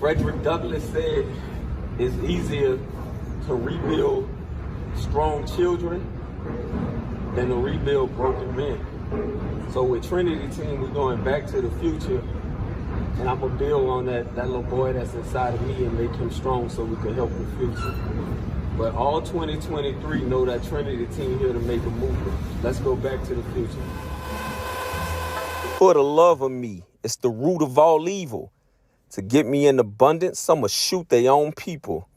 Frederick Douglass said it's easier to rebuild strong children than to rebuild broken men. So with Trinity Team, we're going back to the future, and I'm gonna build on that little boy that's inside of me and make him strong so we can help the future. But all 2023 know that Trinity Team here to make a movement. Let's go back to the future. For the love of me, it's the root of all evil. To get me in abundance, some'll shoot their own people.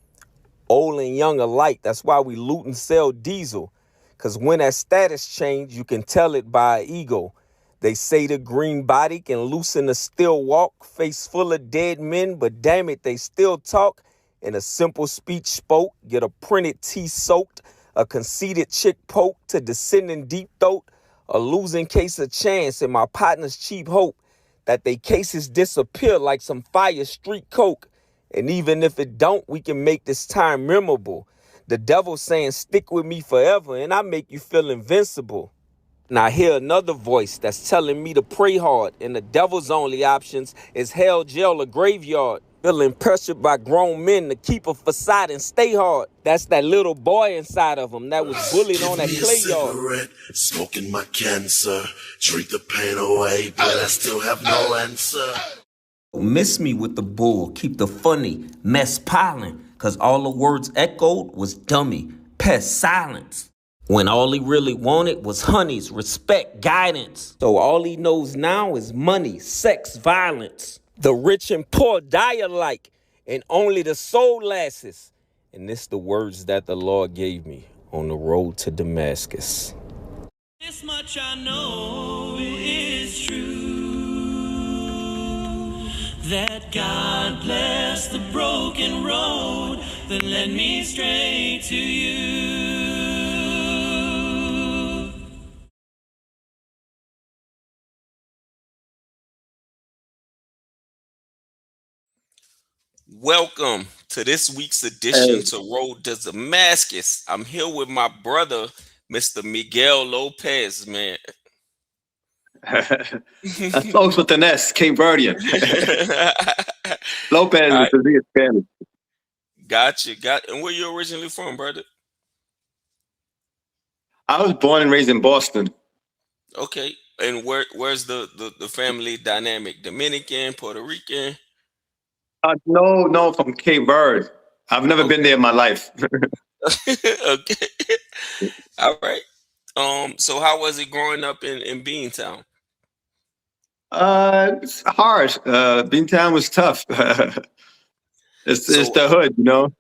Old and young alike, that's why we loot and sell diesel. Cause when that status change, you can tell it by ego. They say the green body can loosen a still walk, face full of dead men, but damn it, they still talk. In a simple speech spoke, get a printed tea soaked, a conceited chick poked to descending deep throat, a losing case of chance and my partner's cheap hope that they cases disappear like some fire street coke. And even if it don't, we can make this time memorable. The devil saying stick with me forever and I make you feel invincible. Now I hear another voice that's telling me to pray hard, and the devil's only options is hell, jail, or graveyard. Feeling pressured by grown men to keep a facade and stay hard. That's that little boy inside of him that was bullied on that clay yard. Smoking my cancer, drink the pain away, but I still have no answer. Miss me with the bull, keep the funny mess piling, cause all the words echoed was dummy, pest silence. When all he really wanted was honeys, respect, guidance. So all he knows now is money, sex, violence. The rich and poor die alike, and only the soul lasts. And this the words that the Lord gave me on the road to Damascus. This much I know is true, that God bless the broken road that led me straight to you. Welcome to this week's edition to Road to Damascus. I'm here with my brother, Mr. Miguel Lopes, man. That's folks with an S, Cape Verdean. Lopez is the biggest family. Gotcha. And where you originally from, brother? I was born and raised in Boston. Okay. And where's the family dynamic? Dominican, Puerto Rican? No, from Cape Verde. I've never been there in my life. Okay. All right. So how was it growing up in Beantown? It's hard. Beantown was tough. It's the hood, you know.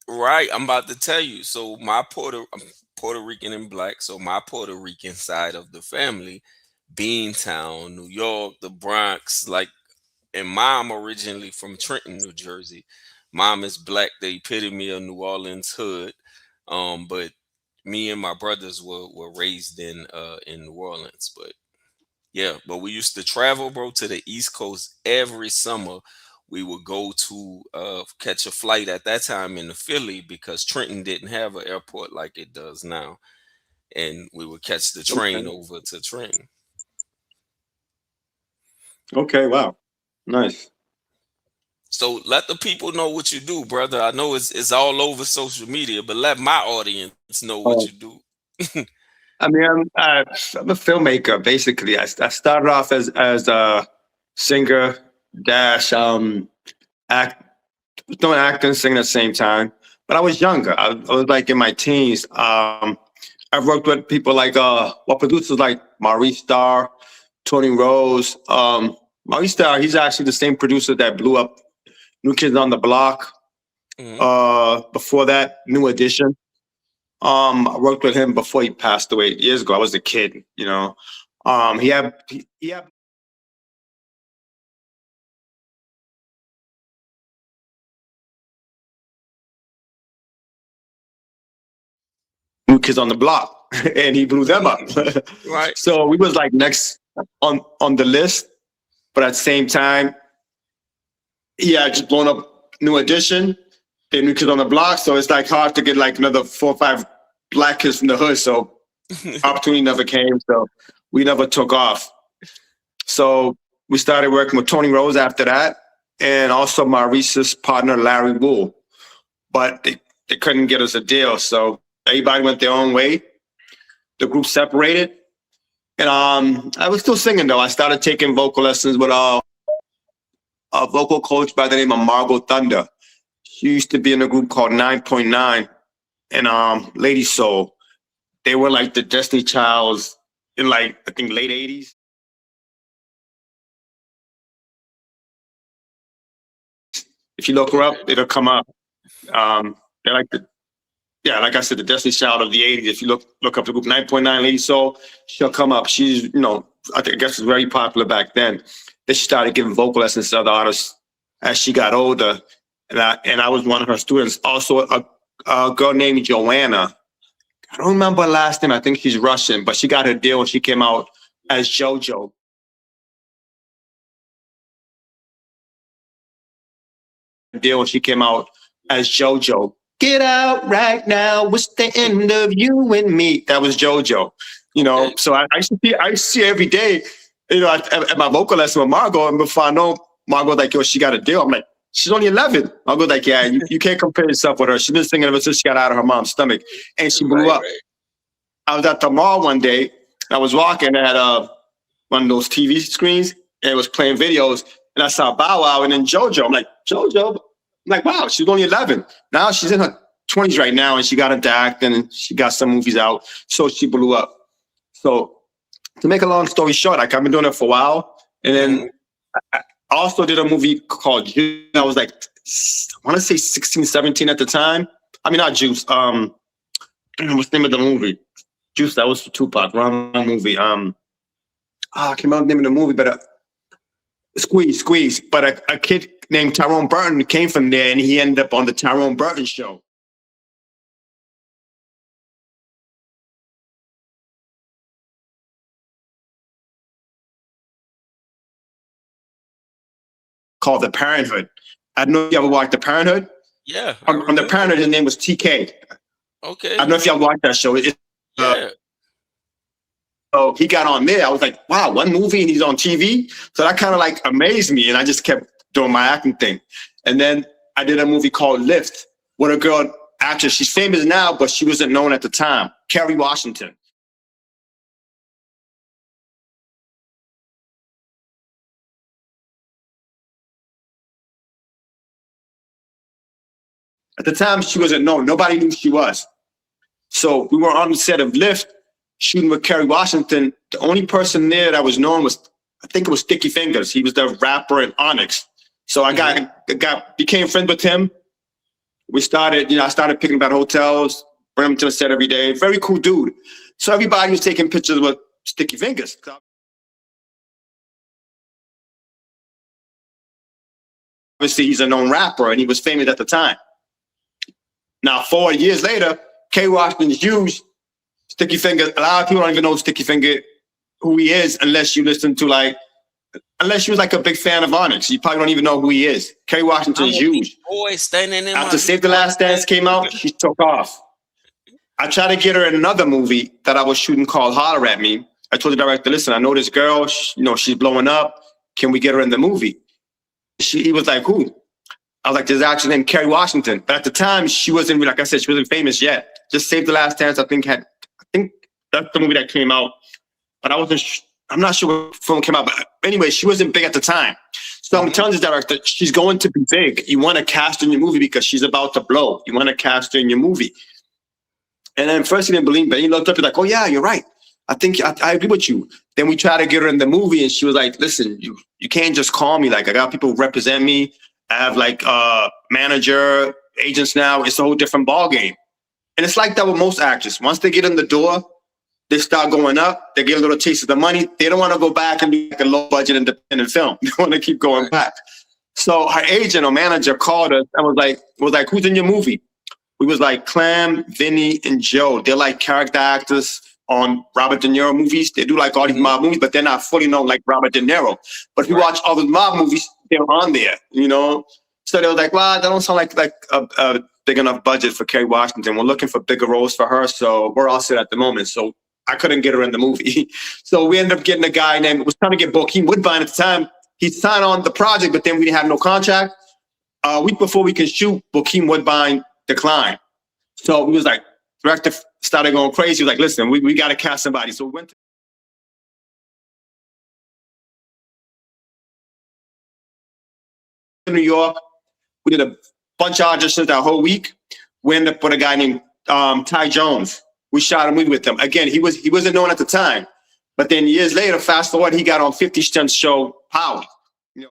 Right. I'm about to tell you. So I'm Puerto Rican and black. So my Puerto Rican side of the family, Beantown, New York, the Bronx, and mom originally from Trenton, New Jersey. Mom is black, the epitome of New Orleans hood. But me and my brothers were raised in New Orleans. But yeah, but we used to travel, bro, to the East Coast every summer. We would go to catch a flight at that time in the Philly because Trenton didn't have an airport like it does now. And we would catch the train over to Trenton. Okay, wow. Nice. So let the people know what you do, brother. I know it's all over social media, but let my audience know what you do. I mean, I'm a filmmaker, basically. I started off as a singer dash doing acting, singing at the same time. But I was younger. I was like in my teens. I've worked with people like producers like Maurice Starr, Tony Rose. Maurice Starr, he's actually the same producer that blew up New Kids on the Block. Before that, New Edition. I worked with him before he passed away years ago. I was a kid, you know. He had New Kids on the Block, and he blew them up. Right. So we was like next on the list, but at the same time, he had just blown up New Edition, then New Kids on the Block. So it's like hard to get like another 4 or 5 black kids from the hood. So opportunity never came. So we never took off. So we started working with Tony Rose after that. and also Maurice's partner, Larry Wool. But they couldn't get us a deal. So everybody went their own way. The group separated. And I was still singing, though. I started taking vocal lessons with a vocal coach by the name of Margot Thunder. She used to be in a group called 9.9 and Lady Soul. They were like the Destiny Childs in like, I think, late 80s. If you look her up, it'll come up. They're like like I said, the Destiny Child of the 80s. If you look up the group 9.9 Lady Soul, she'll come up. She's, I guess was very popular back then. Then she started giving vocal lessons to other artists as she got older. And I was one of her students. Also, a girl named Joanna. I don't remember her last name. I think she's Russian, but she got her deal when she came out as JoJo. Get out right now. What's the end of you and me? That was JoJo. So I see every day, at my vocal lesson with Margot, and before I know, Margot like, yo, she got a deal. I'm like, she's only 11. Margot's like, yeah, you can't compare yourself with her. She's been singing ever since she got out of her mom's stomach, and she blew up. Right. I was at the mall one day, and I was walking at one of those TV screens, and it was playing videos, and I saw Bow Wow and then JoJo. I'm like, JoJo? I'm like, wow, she's only 11. Now she's in her 20s right now, and she got into acting, and she got some movies out, so she blew up. So to make a long story short, I've been doing it for a while, and then I also did a movie called Juice. I was like, I want to say 16, 17 at the time. I mean, not Juice. What's the name of the movie? Juice, that was for Tupac. Wrong movie. I can't remember the name of the movie, but Squeeze. But a kid named Tyrone Burton came from there, and he ended up on the Tyrone Burton show. Called The Parenthood. I don't know if you ever watched The Parenthood. Yeah. On The Parenthood, his name was TK. Okay. I don't know if y'all watched that show. Yeah. So he got on there. I was like, wow, one movie and he's on TV. So that kind of like amazed me. And I just kept doing my acting thing. And then I did a movie called Lift with a girl actress. She's famous now, but she wasn't known at the time. Kerry Washington. At the time, she wasn't known. Nobody knew who she was. So we were on the set of Lift, shooting with Kerry Washington. The only person there that was known was, I think it was Sticky Fingers. He was the rapper in Onyx. So I became friends with him. We started, I started picking about hotels, bring him to the set every day. Very cool dude. So everybody was taking pictures with Sticky Fingers. Obviously, he's a known rapper, and he was famous at the time. Now, 4 years later, Kerry Washington's huge. Sticky Fingers, a lot of people don't even know Sticky Finger, who he is, unless you listen to unless you was like a big fan of Onyx. You probably don't even know who he is. Kerry Washington's huge. After Save the Last Dance came out, she took off. I tried to get her in another movie that I was shooting called Holler at Me. I told the director, listen, I know this girl, she's blowing up. Can we get her in the movie? He was like, who? I was like, there's actually named Kerry Washington. But at the time, she wasn't, like I said, she wasn't famous yet. Just Save the Last Dance, I think that's the movie that came out. But I'm not sure what film came out. But anyway, she wasn't big at the time. So I'm telling the director, she's going to be big. You want to cast her in your movie because she's about to blow. You want to cast her in your movie. And then first he didn't believe me. He looked up, he's like, oh yeah, you're right. I think I agree with you. Then we tried to get her in the movie, and she was like, listen, you can't just call me. Like, I got people who represent me. I have like manager, agents now. It's a whole different ballgame. And it's like that with most actors. Once they get in the door, they start going up. They get a little taste of the money. They don't want to go back and do like a low budget independent film. They want to keep going back. So her agent or manager called us and was like, who's in your movie? We was like Clem, Vinny, and Joe. They're like character actors on Robert De Niro movies. They do like all these mob movies, but they're not fully known like Robert De Niro. But if you watch all the mob movies, they're on there, So they were like, well, that don't sound like a big enough budget for Kerry Washington. We're looking for bigger roles for her, so we're all set at the moment. So I couldn't get her in the movie. So we ended up getting a guy named, was trying to get Bokeem Woodbine at the time. he signed on the project, but then we didn't have no contract. A week before we could shoot, Bokeem Woodbine declined. So we was like, director started going crazy. He was like, listen, we got to cast somebody. So we went to New York. We did a bunch of auditions that whole week. We ended up with a guy named Ty Jones. We shot a movie with him. Again, he wasn't known at the time. But then years later, fast forward, he got on 50 Cent's show, Power. You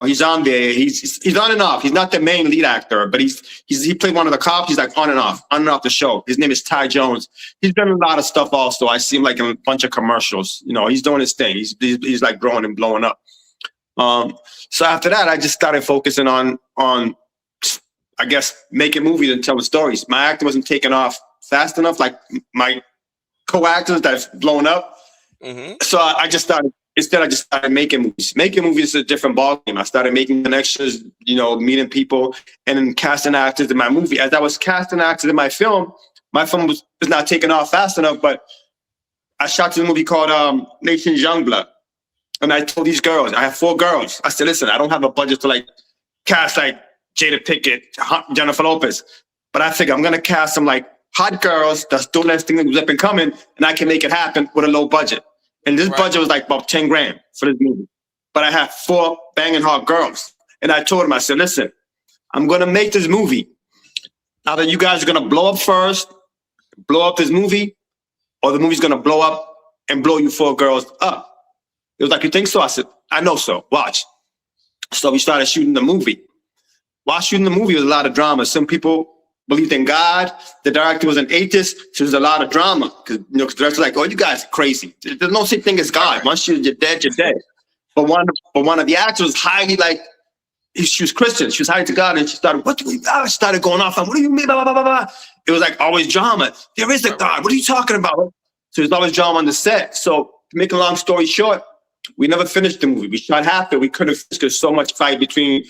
know, he's on there. He's on and off. He's not the main lead actor, but he played one of the cops. He's like on and off the show. His name is Ty Jones. He's done a lot of stuff also. I see him like in a bunch of commercials. You know, he's doing his thing. He's like growing and blowing up. So after that, I just started focusing on I guess making movies and telling stories. My acting wasn't taking off fast enough, like my co-actors that's blown up. Mm-hmm. So I just started. Instead, I just started making movies. Making movies is a different ballgame. I started making connections, you know, meeting people, and then casting actors in my movie. As I was casting actors in my film was not taking off fast enough. But I shot this movie called Nation's Youngblood, and I told these girls, I have 4 girls. I said, listen, I don't have a budget to like cast like Jada Pinkett, Jennifer Lopez, but I figure I'm gonna cast some like hot girls that's doing that thing that's up and coming, and I can make it happen with a low budget. And this budget was like about 10 grand for this movie. But I had 4 banging hot girls. And I told them, I said, listen, I'm going to make this movie. Either you guys are going to blow up first, blow up this movie, or the movie's going to blow up and blow you 4 girls up. It was like, you think so? I said, I know so. Watch. So we started shooting the movie. While shooting the movie, there was a lot of drama. Some people believed in God. The director was an atheist, so there's a lot of drama. Because the director's like, "Oh, you guys are crazy. There's no such thing as God. Once you're dead, you're dead." But one of the actors was highly like, she was Christian. She was highly to God, and she started, "What do we?" I started going off on, "What do you mean?" Blah, blah, blah, blah. It was like always drama. There is a God. What are you talking about? So there's always drama on the set. So to make a long story short, we never finished the movie. We shot half it. We couldn't finish because so much fight between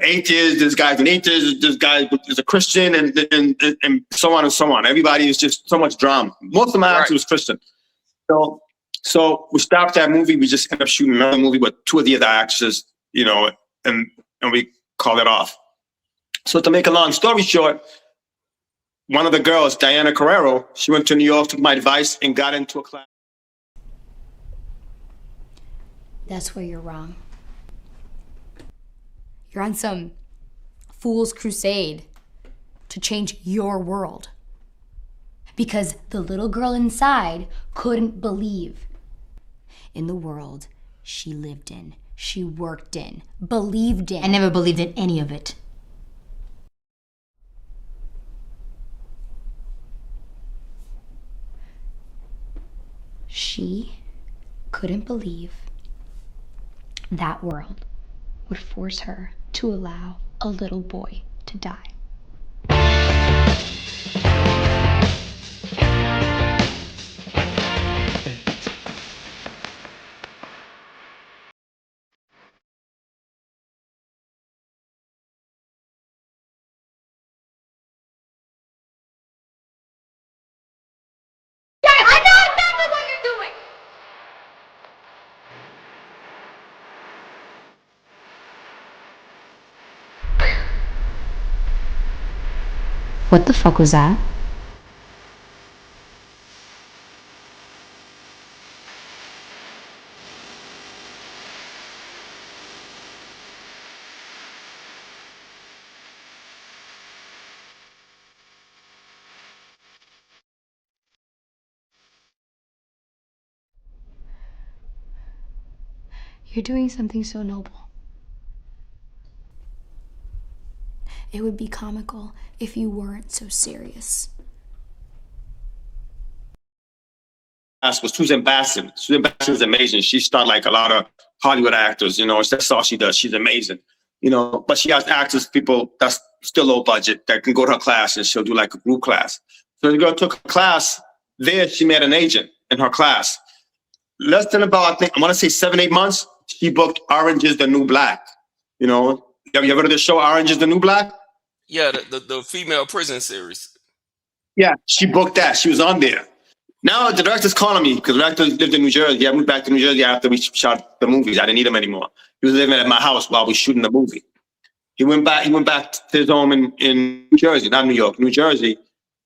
atheists, this guy's an atheist, this guy is a Christian, and so on and so on. Everybody is just so much drama. Most of my actors was Christian. So we stopped that movie. We just ended up shooting another movie with 2 of the other actors, you know, and we called it off. So to make a long story short, one of the girls, Diana Carrero, she went to New York, took my advice, and got into a class. That's where you're wrong. You're on some fool's crusade to change your world. Because the little girl inside couldn't believe in the world she lived in, she worked in, believed in. I never believed in any of it. She couldn't believe that world would force her to allow a little boy to die. I know exactly what you're doing! What the fuck was that? You're doing something so noble. It would be comical if you weren't so serious. Was Susan Bassett. Susan Bassett is amazing. She starred like a lot of Hollywood actors, you know, that's all she does. She's amazing, you know, but she has actors, people that's still low budget that can go to her class and she'll do like a group class. So the girl took a class there. She met an agent in her class. Less than about, I think, I want to say 7-8 months, she booked Orange is the New Black. You know, have you ever heard of the show Orange is the New Black? Yeah, the female prison series. Yeah, she booked that. She was on there. Now the director's calling me because the director lived in New Jersey. I moved back to New Jersey after we shot the movies. I didn't need him anymore. He was living at my house while we were shooting the movie. He went back to his home in New Jersey, not New York, New Jersey.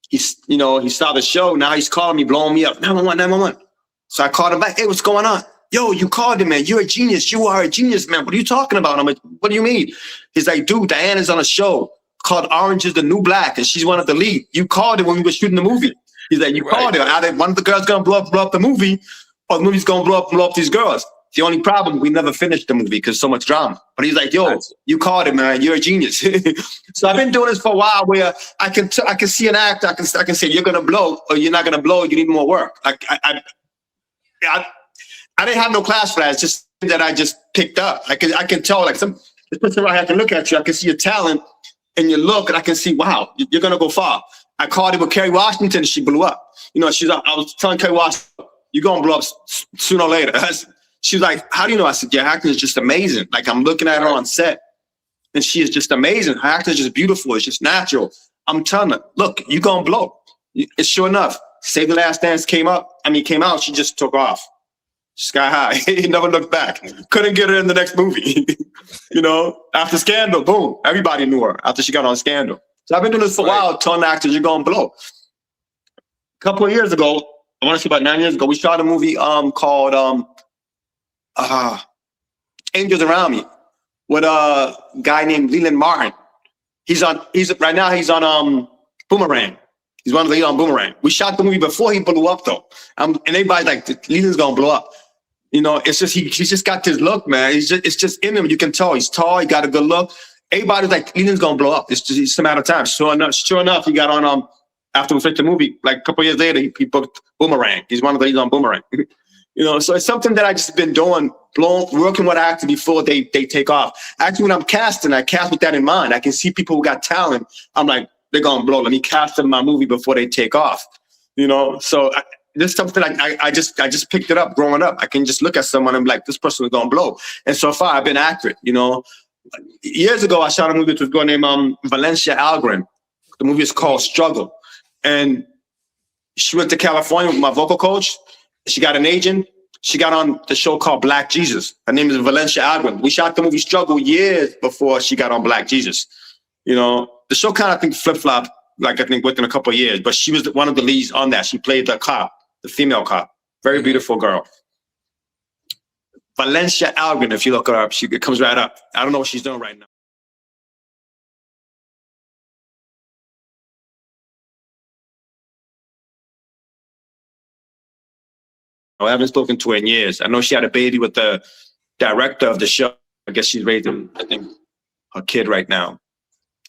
He saw the show. Now he's calling me, blowing me up. 911, 911. So I called him back. Hey, what's going on? Yo, you called him, man. You're a genius. You are a genius, man. What are you talking about? I'm like, what do you mean? He's like, dude, Diana's on a show called Orange is the New Black, and she's one of the lead. You called her when we were shooting the movie. He's like, you called her. Either one of the girls gonna blow up the movie, or the movie's gonna blow up these girls. The only problem, we never finished the movie because so much drama. But he's like, yo, you called it, man. You're a genius. So I've been doing this for a while where I can see an actor. I can say, you're going to blow or you're not going to blow. You need more work. I didn't have no class for that. It's just that I just picked up. I can tell, like, this person right here, I can look at you. I can see your talent and your look, and I can see, wow, you're going to go far. I called it with Kerry Washington, and she blew up. I was telling Kerry Washington, you're going to blow up sooner or later. She was like, how do you know? I said, your acting is just amazing. Like, I'm looking at her on set, and she is just amazing. Her acting is just beautiful. It's just natural. I'm telling her, look, you're going to blow. It's sure enough. Save the Last Dance came out. She just took off. Sky high. He never looked back. Couldn't get her in the next movie. After Scandal, boom. Everybody knew her after she got on Scandal. So I've been doing this for a while, telling actors, you're going to blow. A couple of years ago, I want to say about 9 years ago, we shot a movie called Angels Around Me with a guy named Leland Martin. He's on Boomerang. He's one of the lead on Boomerang. We shot the movie before he blew up though. And everybody's like, Leland's gonna blow up. It's just he's just got this look, man. It's just in him. You can tell he's tall, he got a good look. Everybody's like, Leland's gonna blow up. It's a matter of time. Sure enough, he got on after we finished the movie, like a couple of years later, he booked Boomerang. He's one of the leads on Boomerang. So it's something that I just been doing, working with actors before they take off. Actually, when I'm casting, I cast with that in mind. I can see people who got talent. I'm like, they're gonna blow. Let me cast them in my movie before they take off. So this is something I just picked it up growing up. I can just look at someone and be like, this person is gonna blow. And so far, I've been accurate. Years ago, I shot a movie with a girl named Valencia Algren. The movie is called Struggle, and she went to California with my vocal coach. She got an agent. She got on the show called Black Jesus. Her name is Valencia Algren. We shot the movie Struggle years before she got on Black Jesus. The show kind of, I think, flip-flopped, within a couple of years. But she was one of the leads on that. She played the cop, the female cop. Very beautiful girl. Valencia Algren, if you look her up, it comes right up. I don't know what she's doing right now. I haven't spoken to her in years. I know she had a baby with the director of the show. I guess she's raising, I think, her kid right now.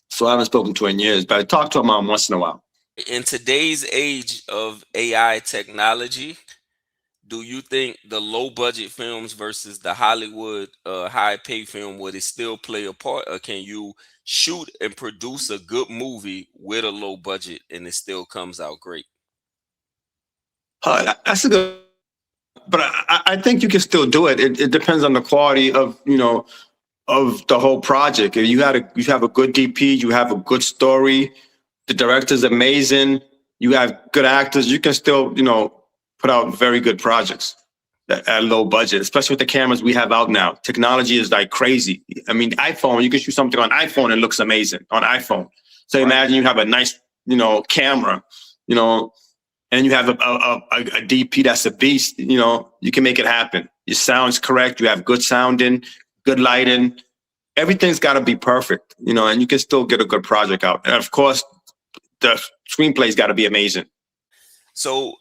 So I haven't spoken to her in years, but I talk to her mom once in a while. In today's age of AI technology, do you think the low budget films versus the Hollywood high pay film, would it still play a part, or can you shoot and produce a good movie with a low budget and it still comes out great? That's a good. But I think you can still do it. It depends on the quality of of the whole project. If you have a good DP, you have a good story, the director's amazing, you have good actors, you can still put out very good projects at low budget, especially with the cameras we have out now. Technology is like crazy. iPhone, you can shoot something on iPhone and it looks amazing on iPhone. So imagine you have a nice camera, and you have a DP that's a beast, you can make it happen. Your sound's correct. You have good sounding, good lighting. Everything's got to be perfect, and you can still get a good project out. And of course, the screenplay's got to be amazing. So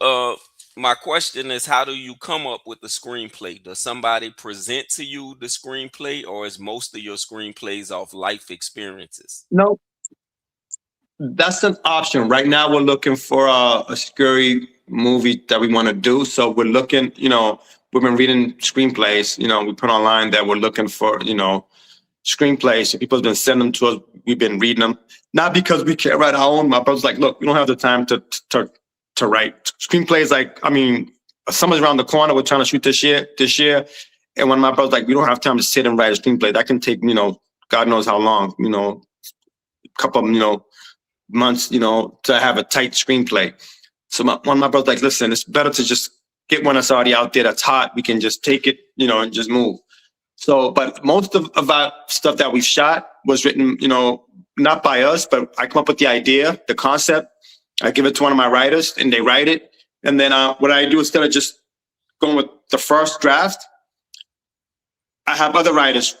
my question is, how do you come up with the screenplay? Does somebody present to you the screenplay, or is most of your screenplays off life experiences? No. That's an option. Right now, we're looking for a scary movie that we want to do. So we're looking, we've been reading screenplays, we put online that we're looking for, screenplays. So people have been sending them to us. We've been reading them. Not because we can't write our own. My brother's like, look, we don't have the time to write screenplays. Like, summer's around the corner. We're trying to shoot this year. And when my brother's like, we don't have time to sit and write a screenplay, that can take, God knows how long, a couple of, months, to have a tight screenplay. So one of my brothers like, listen, it's better to just get one that's already out there that's hot. We can just take it, and just move. So, but most of our stuff that we've shot was written, not by us, but I come up with the idea, the concept. I give it to one of my writers and they write it. And then what I do, instead of just going with the first draft, I have other writers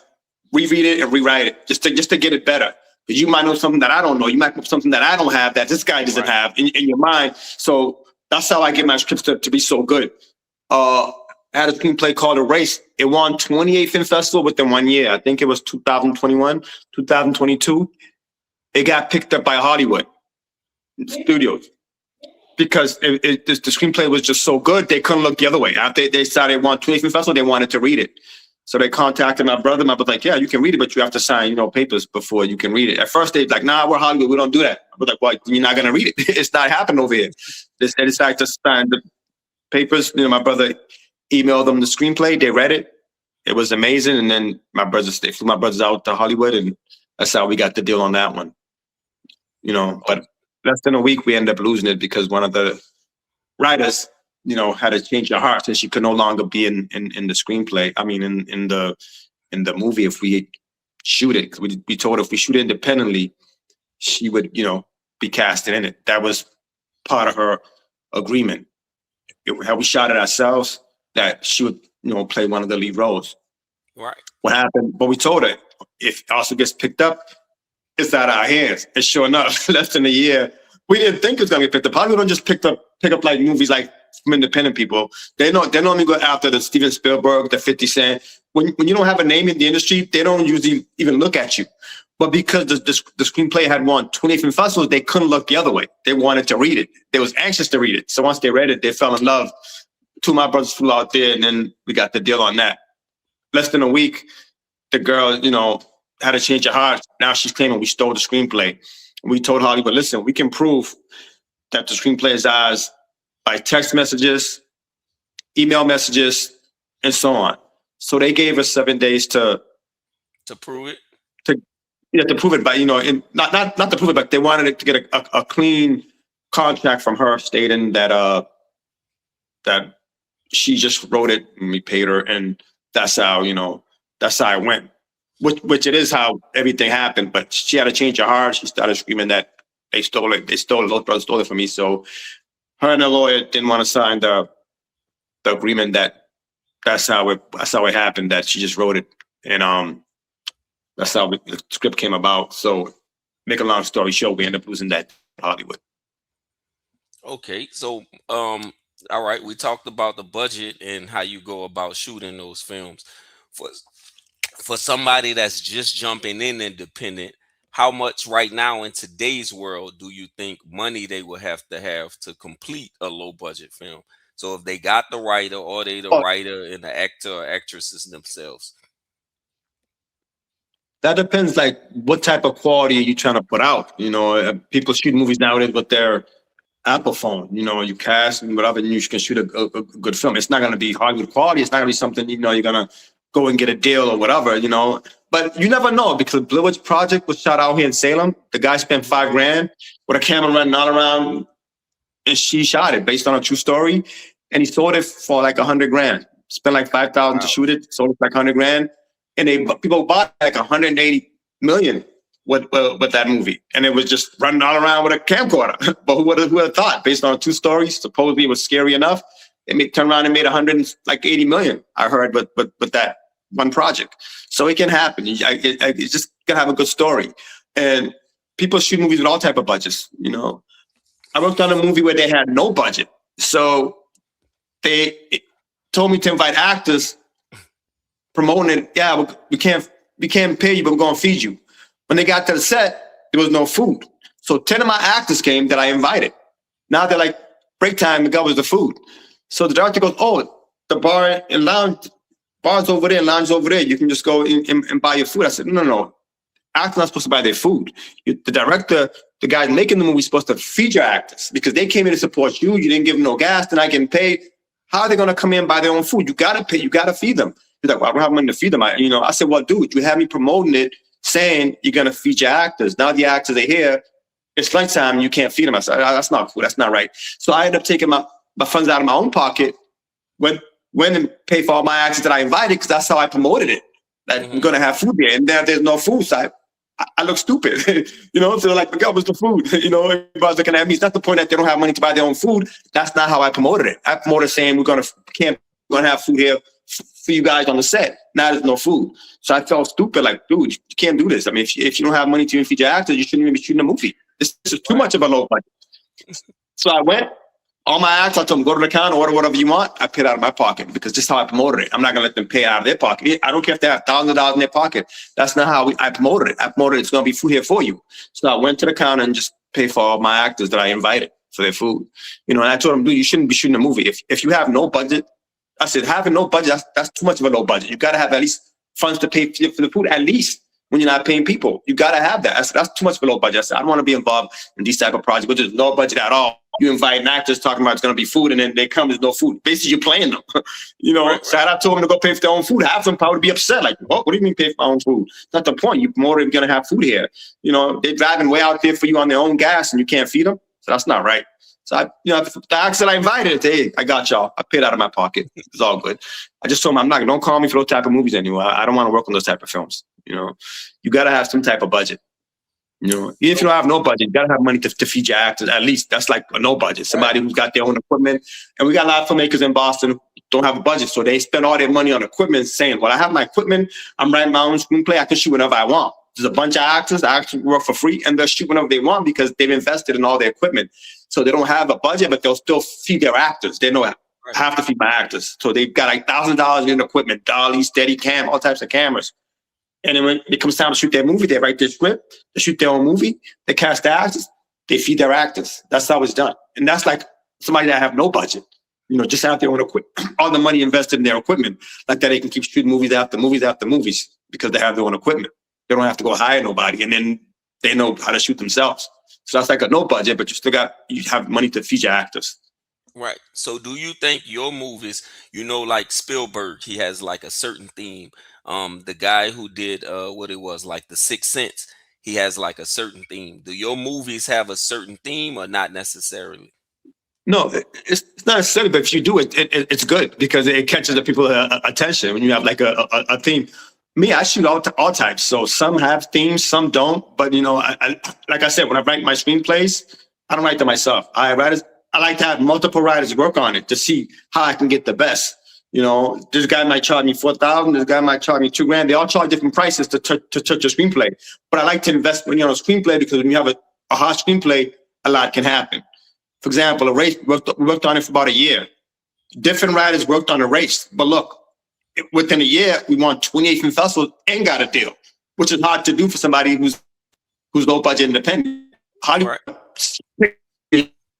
reread it and rewrite it just to get it better. Because you might know something that I don't know. You might know something that I don't have that this guy doesn't have in your mind. So that's how I get my scripts to be so good. I had a screenplay called A Race. It won 28 Film Festival within 1 year. I think it was 2021, 2022. It got picked up by Hollywood studios because the screenplay was just so good, they couldn't look the other way. After they decided it won 28 Film Festival, they wanted to read it. So they contacted my brother. My brother was like, yeah, you can read it, but you have to sign, papers before you can read it. At first, they'd like, nah, we're Hollywood. We don't do that. I was like, well, you're not going to read it. It's not happening over here. They decided to sign the papers. My brother emailed them the screenplay. They read it. It was amazing. And then they flew my brothers out to Hollywood, and that's how we got the deal on that one. But less than a week, we ended up losing it because one of the writers, had to change her heart since she could no longer be in the screenplay. I mean, in the movie, if we shoot it, we told her if we shoot it independently, she would, be casted in it. That was part of her agreement. How we shot it ourselves, that she would, play one of the lead roles. Right. What happened? But we told her if it also gets picked up, it's out of our hands. And sure enough, less than a year, we didn't think it was gonna get picked up. Probably don't just pick up like movies like from independent people. They normally go after the Steven Spielberg, the 50 Cent. When you don't have a name in the industry, they don't usually even look at you. But because the screenplay had won 20 film festivals, they couldn't look the other way. They wanted to read it. They was anxious to read it. So once they read it, they fell in love. Two of my brothers flew out there, and then we got the deal on that. Less than a week, the girl, had to change her heart. Now she's claiming we stole the screenplay. We told Hollywood, listen, we can prove that the screenplay is ours by text messages, email messages, and so on. So they gave us 7 days to prove it. To prove it, but not to prove it, but they wanted to get a clean contract from her stating that that she just wrote it and we paid her, and that's how it went. Which it is how everything happened, but she had to change her heart. She started screaming that they stole it. Those brothers stole it from me. So her and the lawyer didn't want to sign the agreement that's how it happened, that she just wrote it. And that's how the script came about. So make a long story short, we ended up losing that in Hollywood. Okay. So all right, we talked about the budget and how you go about shooting those films. For somebody that's just jumping in independent, how much right now in today's world do you think money they will have to complete a low budget film? So if they got the writer, or they the writer and the actor or actresses themselves? That depends, like what type of quality are you trying to put out? People shoot movies nowadays with their Apple phone. You cast and whatever, and you can shoot a good film. It's not going to be Hollywood quality. It's not going to be something you're going to go and get a deal or whatever, But you never know, because the Blue Witch Project was shot out here in Salem. The guy spent $5,000 with a camera running all around, and she shot it based on a true story. And he sold it for like $100,000. Spent like $5,000 to shoot it, sold it for like $100,000. And people bought like $180 million with that movie. And it was just running all around with a camcorder. But who would have thought, based on two stories, supposedly it was scary enough, it turned around and made $180 million, I heard, but that one project. So it can happen. You just gotta have a good story. And people shoot movies with all type of budgets. I worked on a movie where they had no budget. So they told me to invite actors, promoting it. Yeah, we can't pay you, but we're gonna feed you. When they got to the set, there was no food. So 10 of my actors came that I invited. Now they're like, break time, the guy was the food. So the director goes, oh, the bar and lounge, bar's over there, lounge over there. You can just go and buy your food. I said, no. Actors not supposed to buy their food. The director, the guy making the movie, is supposed to feed your actors because they came in to support you. You didn't give them no gas, they're not getting paid. How are they going to come in and buy their own food? You got to pay. You got to feed them. He's like, well, I don't have money to feed them. I said, well, dude, you had me promoting it, saying you're going to feed your actors. Now the actors are here. it's lunchtime, you can't feed them. I said, that's not cool. That's not right. So I ended up taking my funds out of my own pocket, went and paid for all my actors that I invited, because that's how I promoted it. That I'm going to have food there. And there's no food. So I look stupid, so they're like, Miguel, what's the food? Everybody's looking at me. It's not the point that they don't have money to buy their own food. That's not how I promoted it. I promoted saying we're going to have food here for you guys on the set. Now there's no food. So I felt stupid, like, dude, you can't do this. I mean, if you don't have money to feed your actors, you shouldn't even be shooting a movie. This is too much of a low budget. So I went, all my actors, I told them, go to the counter, order whatever you want. I paid out of my pocket, because this is how I promoted it. I'm not going to let them pay out of their pocket. I don't care if they have thousands of dollars in their pocket. That's not how I promoted it. I promoted it's going to be food here for you. So I went to the counter and just paid for all my actors that I invited for their food. And I told them, dude, you shouldn't be shooting a movie. If you have no budget, I said, having no budget, that's too much of a low budget. You got to have at least funds to pay for the food, at least when you're not paying people. You got to have that. That's too much of a low budget. I said, I don't want to be involved in these type of projects, but there's no budget at all. You invite an actors talking about it's going to be food, and then they come, there's no food. Basically, you're playing them. Right. So I told them to go pay for their own food. Half of them probably be upset. Like, what do you mean pay for my own food? That's not the point. You promoted going to have food here. They're driving way out there for you on their own gas, and you can't feed them. So that's not right. So the actors that I invited, hey, I got y'all. I paid out of my pocket. It's all good. I just told them, don't call me for those type of movies anymore. I don't want to work on those type of films. You got to have some type of budget. Even if you don't have no budget, you got to have money to feed your actors. At least that's like a no budget. Somebody who's got their own equipment. And we got a lot of filmmakers in Boston who don't have a budget. So they spend all their money on equipment, saying, well, I have my equipment. I'm writing my own screenplay. I can shoot whenever I want. There's a bunch of actors that actually work for free, and they'll shoot whenever they want because they've invested in all their equipment. So they don't have a budget, but they'll still feed their actors. They know I have to feed my actors. So they've got like $1,000 in equipment, dolly, steady cam, all types of cameras. And then when it comes time to shoot their movie, they write their script, they shoot their own movie, they cast the actors, they feed their actors. That's how it's done. And that's like somebody that have no budget, just have their own equipment, all the money invested in their equipment, like that they can keep shooting movies after movies after movies because they have their own equipment. They don't have to go hire nobody, and then they know how to shoot themselves. So that's like a no budget, but you have money to feed your actors. Right. So do you think your movies, like Spielberg, he has like a certain theme. The guy who did what it was like The Sixth Sense, he has like a certain theme. Do your movies have a certain theme or not necessarily? No, it's not necessarily, but if you do it, it's good because it catches the people's attention when you have like a theme. Me, I shoot all types. So some have themes, some don't. But, I like I said, when I write my screenplays, I don't write them myself. I like to have multiple writers work on it to see how I can get the best. This guy might charge me $4,000. This guy might charge me $2,000. They all charge different prices to touch a screenplay. But I like to invest money on a screenplay because when you have a hot screenplay, a lot can happen. For example, A Race, we worked on it for about a year. Different writers worked on A Race. But look, within a year, we won 28 film festivals and got a deal, which is hard to do for somebody who's low budget independent. Hollywood,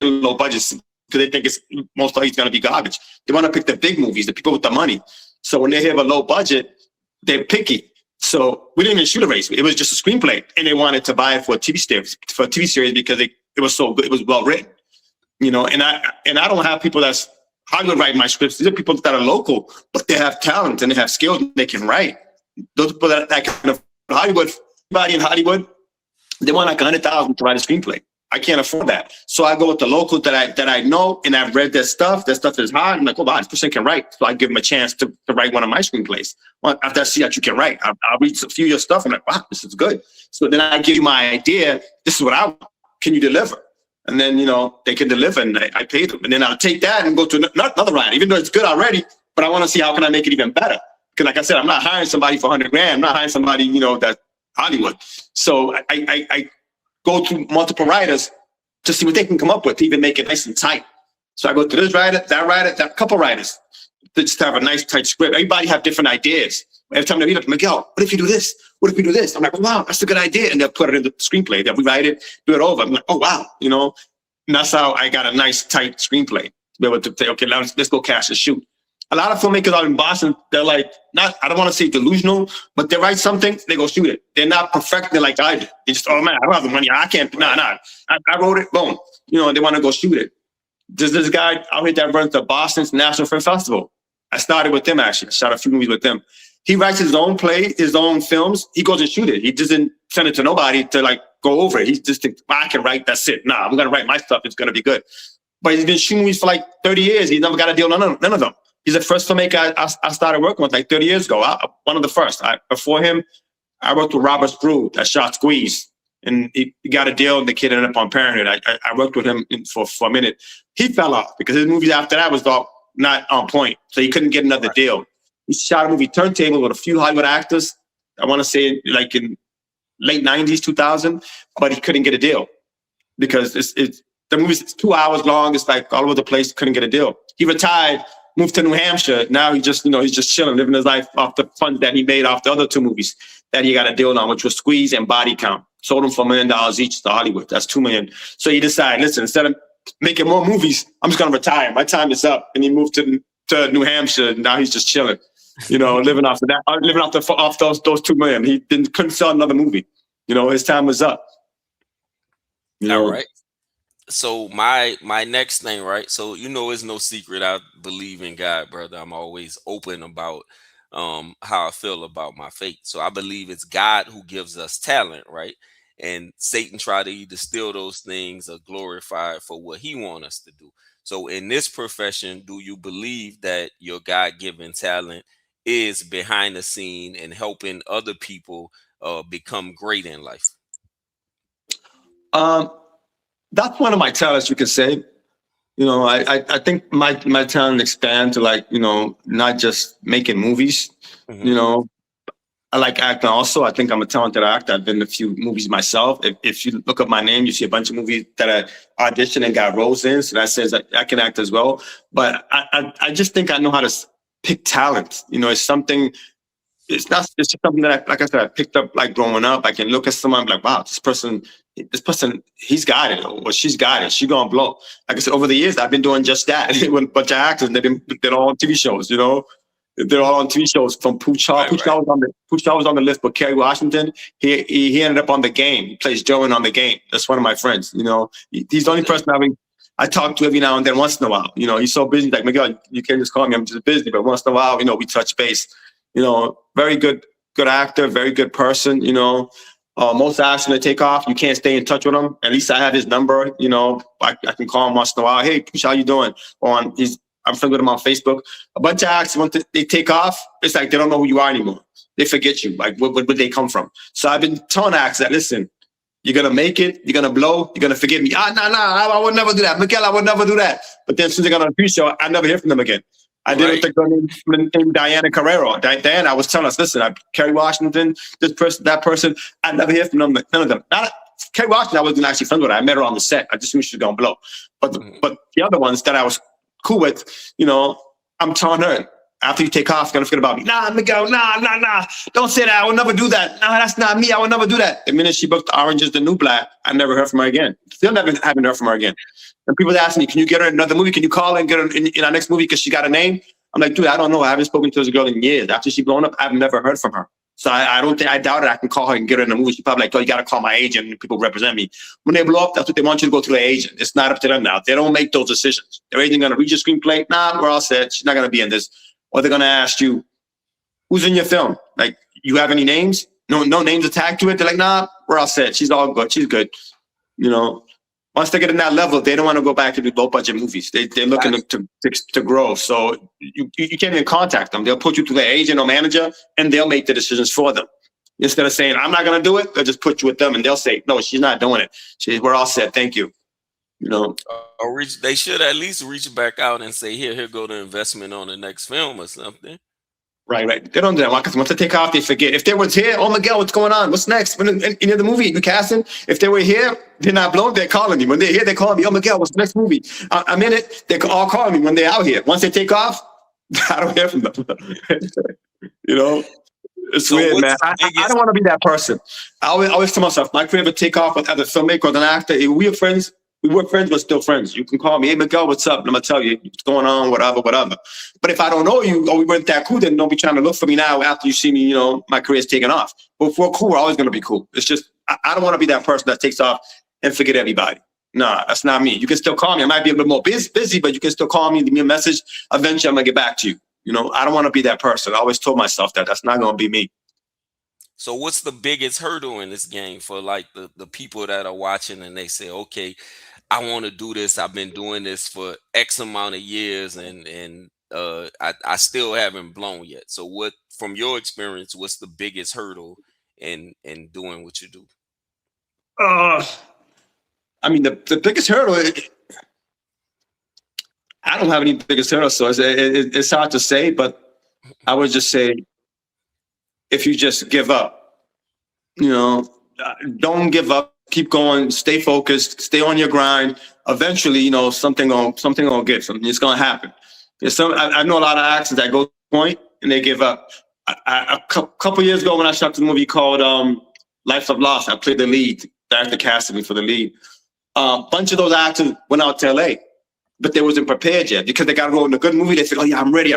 low budget because they think it's most likely going to be garbage. They want to pick the big movies, the people with the money. So when they have a low budget, they're picky. So we didn't even shoot A Race. It was just a screenplay, and they wanted to buy it for a TV series because it was so good. It was well written, And I don't have people that's Hollywood writing my scripts. These are people that are local, but they have talent and they have skills. And they can write. Those people that can afford Hollywood, everybody in Hollywood, they want like $100,000 to write a screenplay. I can't afford that. So I go with the locals that I know, and I've read their stuff. Their stuff is hard. I'm like, oh, wow, this person can write. So I give them a chance to write one of my screenplays. Well, after I see that you can write, I'll read a few of your stuff. I'm like, wow, this is good. So then I give you my idea. This is what I want. Can you deliver? And then, they can deliver, and I pay them. And then I'll take that and go to another writer, even though it's good already. But I want to see how can I make it even better. Because like I said, I'm not hiring somebody for $100,000. I'm not hiring somebody, that's Hollywood. So I go to multiple writers to see what they can come up with to even make it nice and tight. So I go to this writer, that couple writers to just have a nice tight script. Everybody have different ideas. Every time they read it, Miguel, what if you do this? What if we do this? I'm like, oh, wow, that's a good idea. And they'll put it in the screenplay. They'll rewrite it, do it over. I'm like, oh, wow. And that's how I got a nice tight screenplay to be able to say, okay, let's go cast and shoot. A lot of filmmakers out in Boston, they're like, I don't want to say delusional, but they write something, they go shoot it. They're not perfecting like I did. They just, oh man, I don't have the money. I can't, I wrote it, boom. They want to go shoot it. There's this guy out here that runs the Boston National Film Festival. I started with them actually. I shot a few movies with them. He writes his own play, his own films. He goes and shoot it. He doesn't send it to nobody to like go over it. He just thinks, I can write, that's it. Nah, I'm gonna write my stuff. It's gonna be good. But he's been shooting movies for like 30 years. He's never got a deal, none of them. He's the first filmmaker I started working with like 30 years ago. One of the first. Before him, I worked with Robert Screw that shot Squeeze. And he got a deal, and the kid ended up on Parenthood. I worked with him for a minute. He fell off because his movies after that was all not on point. So he couldn't get another deal. He shot a movie Turntable with a few Hollywood actors. I want to say like in late 90s, 2000, but he couldn't get a deal because the movie's 2 hours long. It's like all over the place. Couldn't get a deal. He retired, moved to New Hampshire. Now he's just chilling, living his life off the funds that he made off the other two movies that he got a deal on, which was Squeeze and Body Count. Sold them for $1 million each to Hollywood. That's $2 million. So he decided, listen, instead of making more movies, I'm just gonna retire. My time is up. And he moved to New Hampshire. And now he's just chilling, living off those $2 million. He couldn't sell another movie. His time was up. All right. So my next thing, right? So it's no secret I believe in God, brother. I'm always open about how I feel about my faith. So I believe it's God who gives us talent, right? And Satan try to either steal those things or glorify it for what he want us to do. So in this profession, do you believe that your God-given talent is behind the scene and helping other people become great in life? That's one of my talents, you could say. I think my talent expands to like, not just making movies. Mm-hmm. I like acting also. I think I'm a talented actor. I've been in a few movies myself. If you look up my name, you see a bunch of movies that I auditioned and got roles in. So that says I can act as well. But I just think I know how to pick talent. It's something. It's something that I picked up like growing up. I can look at someone and be like, wow, this person, he's got it, or she's got it. She's gonna blow. Like I said, over the years, I've been doing just that with a bunch of actors. They're all on TV shows, They're all on TV shows from Pooch Hall. Pooch Hall was on the list, but Kerry Washington, he ended up on The Game. He plays Joey on The Game. That's one of my friends. He's the only person I talk to every now and then, once in a while. He's so busy. Like, Miguel, you can't just call me. I'm just busy. But once in a while, we touch base. Very good actor, very good person. Most actors, when they take off, you can't stay in touch with him. At least I have his number. I can call him once in a while. Hey, Pooch, how you doing? I'm friends with him on Facebook. A bunch of actors, once they take off, it's like they don't know who you are anymore. They forget you. Like, where they come from? So I've been telling actors that, listen, you're going to make it. You're going to blow. You're going to forget me. No, I would never do that. Miguel, I would never do that. But then as soon as they got on a pre-show, I never hear from them again. I did it with a girl named Diana Carrero. Diana, I was telling us, listen, Kerry Washington, this person, that person, I never hear from them. None of them. Kerry Washington, I wasn't actually friends with her. I met her on the set. I just knew she was going to blow. But the other ones that I was cool with, I'm telling her, after you take off, you're going to forget about me. Nah, Miguel, nah. Don't say that. I would never do that. No, that's not me. I would never do that. The minute she booked Orange is the New Black, I never heard from her again. Still haven't heard from her again. And people ask me, can you get her in another movie? Can you call her and get her in our next movie because she got a name? I'm like, dude, I don't know. I haven't spoken to this girl in years. After she blown up, I've never heard from her. So I doubt it. I can call her and get her in a movie. She's probably like, oh, you got to call my agent and people represent me. When they blow up, that's what they want you to go to their agent. It's not up to them now. They don't make those decisions. Their agent going to read your screenplay. Nah, we're all set. She's not going to be in this. Or they're going to ask you, who's in your film? Like, you have any names? No names attached to it. They're like, nah, we're all set. She's all good. She's good. Once they get in that level, they don't want to go back to do low budget movies. They're looking to grow. So you can't even contact them. They'll put you to their agent or manager and they'll make the decisions for them. Instead of saying, I'm not going to do it, they'll just put you with them and they'll say, no, she's not doing it. We're all set. Thank you. They should at least reach back out and say, here go the investment on the next film or something. Right. They don't do that because once they take off, they forget. If they were here, oh Miguel, what's going on? What's next? When in the movie, you casting. If they were here, they're not blown. They're calling me. When they're here, they're calling me. Oh Miguel, what's the next movie? I'm in it. They all calling me when they're out here. Once they take off, I don't hear from them. It's so weird, man. I don't want to be that person. I always tell myself, my career would take off with other filmmaker or an actor. If we are friends. We were friends, but still friends. You can call me, hey, Miguel, what's up? And I'm going to tell you what's going on, whatever. But if I don't know you or we weren't that cool, then don't be trying to look for me now after you see me, my career's taken off. But if we're cool, we're always going to be cool. It's just, I don't want to be that person that takes off and forget everybody. Nah, that's not me. You can still call me. I might be a little more busy, but you can still call me, leave me a message. Eventually, I'm going to get back to you. You know, I don't want to be that person. I always told myself that that's not going to be me. So what's the biggest hurdle in this game for like the people that are watching and they say, okay, I want to do this. I've been doing this for X amount of years and I still haven't blown yet. So what from your experience, what's the biggest hurdle in doing what you do? I mean, the biggest hurdle, I don't have any biggest hurdles, so it's hard to say, but I would just say, if you just give up, you know, don't give up, keep going, stay focused, stay on your grind. Eventually, you know, something gonna get something. It's gonna happen. I know a lot of actors that go to the point and they give up. A couple years ago, when I shot the movie called Life of Lost, I played the lead. The actor casted me for the lead. A bunch of those actors went out to LA, but they wasn't prepared yet because they got to go in a good movie. They said, "Oh yeah, I'm ready.